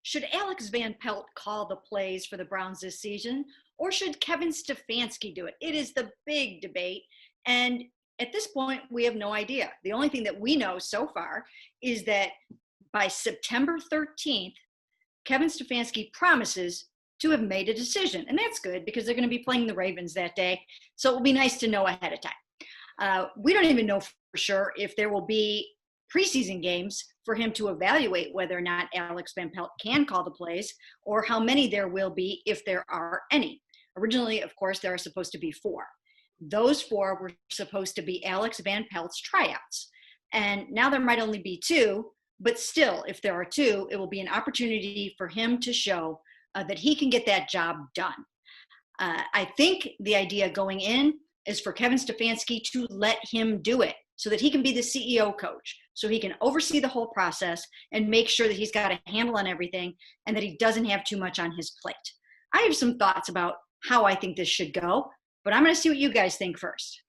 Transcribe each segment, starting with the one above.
should Alex Van Pelt call the plays for the Browns this season, or should Kevin Stefanski do it? It is the big debate. And at this point, we have no idea. The only thing that we know so far is that by September 13th, Kevin Stefanski promises to have made a decision. And that's good because they're going to be playing the Ravens that day. So it will be nice to know ahead of time. We don't even know for sure if there will be preseason games for him to evaluate whether or not Alex Van Pelt can call the plays, or how many there will be if there are any. Originally, of course, there are supposed to be 4. Those 4 were supposed to be Alex Van Pelt's tryouts. And now there might only be 2, but still, if there are 2, it will be an opportunity for him to show that he can get that job done. I think the idea going in is for Kevin Stefanski to let him do it so that he can be the CEO coach, so he can oversee the whole process and make sure that he's got a handle on everything and that he doesn't have too much on his plate. I have some thoughts about how I think this should go, but I'm going to see what you guys think first.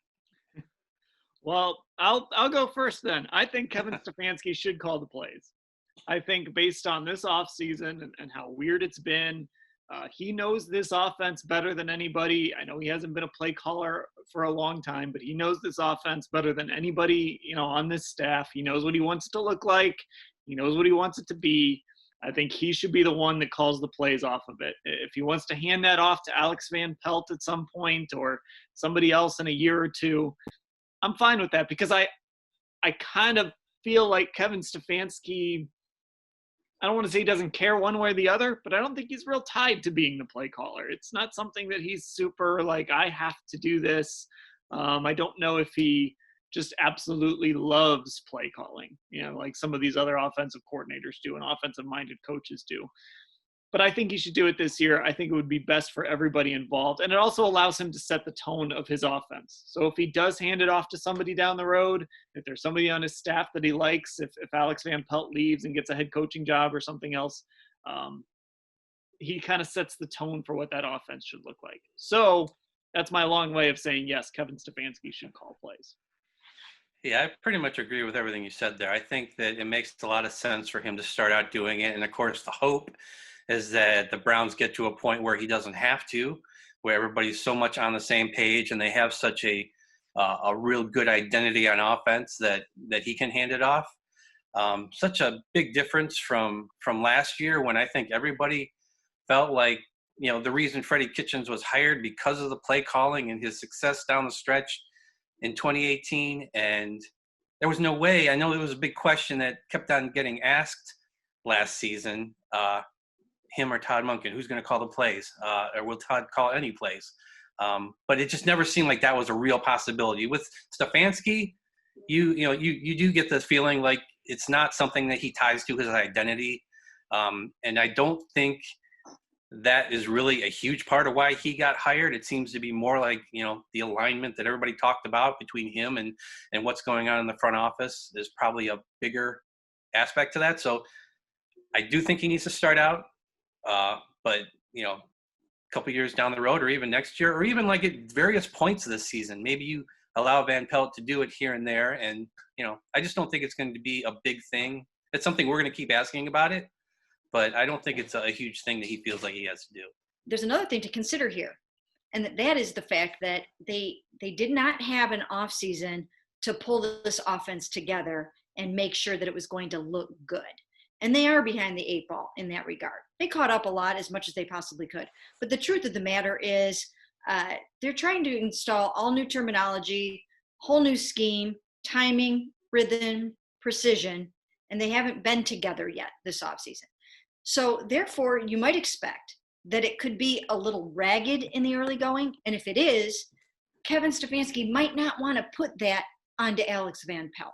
Well, I'll go first then. I think Kevin Stefanski should call the plays. I think based on this offseason and how weird it's been, he knows this offense better than anybody. I know he hasn't been a play caller for a long time, but he knows this offense better than anybody, on this staff. He knows what he wants it to look like. He knows what he wants it to be. I think he should be the one that calls the plays off of it. If he wants to hand that off to Alex Van Pelt at some point or somebody else in a year or two, I'm fine with that, because I kind of feel like Kevin Stefanski, I don't want to say he doesn't care one way or the other, but I don't think he's real tied to being the play caller. It's not something that he's super like, I have to do this. I don't know if he just absolutely loves play calling, like some of these other offensive coordinators do and offensive-minded coaches do. But I think he should do it this year. I think it would be best for everybody involved. And it also allows him to set the tone of his offense. So if he does hand it off to somebody down the road, if there's somebody on his staff that he likes, if Alex Van Pelt leaves and gets a head coaching job or something else, he kind of sets the tone for what that offense should look like. So that's my long way of saying, yes, Kevin Stefanski should call plays. Yeah, I pretty much agree with everything you said there. I think that it makes a lot of sense for him to start out doing it. And of course, the hope is that the Browns get to a point where he doesn't have to, where everybody's so much on the same page and they have such a real good identity on offense that he can hand it off. Such a big difference from last year, when I think everybody felt like, the reason Freddie Kitchens was hired because of the play calling and his success down the stretch in 2018. And there was no way, I know there was a big question that kept on getting asked last season, him or Todd Monken, who's going to call the plays, or will Todd call any plays? But it just never seemed like that was a real possibility. With Stefanski, you do get this feeling like it's not something that he ties to his identity. And I don't think that is really a huge part of why he got hired. It seems to be more like, the alignment that everybody talked about between him and what's going on in the front office is probably a bigger aspect to that. So I do think he needs to start out. But, a couple years down the road, or even next year, or even like at various points of this season, maybe you allow Van Pelt to do it here and there. And, I just don't think it's going to be a big thing. It's something we're going to keep asking about it, but I don't think it's a huge thing that he feels like he has to do. There's another thing to consider here, and that is the fact that they did not have an off season to pull this offense together and make sure that it was going to look good. And they are behind the 8 ball in that regard. They caught up a lot, as much as they possibly could. But the truth of the matter is they're trying to install all new terminology, whole new scheme, timing, rhythm, precision, and they haven't been together yet this offseason. So therefore, you might expect that it could be a little ragged in the early going. And if it is, Kevin Stefanski might not want to put that onto Alex Van Pelt.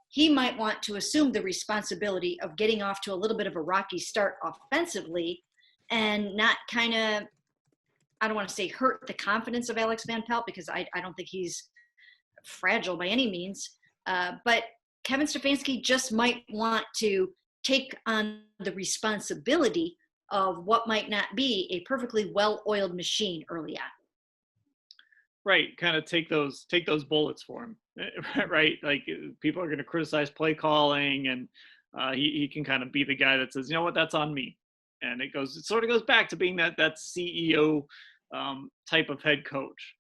He might want to assume the responsibility of getting off to a little bit of a rocky start offensively and not kind of, I don't want to say hurt the confidence of Alex Van Pelt, because I don't think he's fragile by any means. But Kevin Stefanski just might want to take on the responsibility of what might not be a perfectly well-oiled machine early on. Right, kind of take those bullets for him, right? Like, people are going to criticize play calling and he can kind of be the guy that says, you know what, that's on me. And it sort of goes back to being that CEO type of head coach.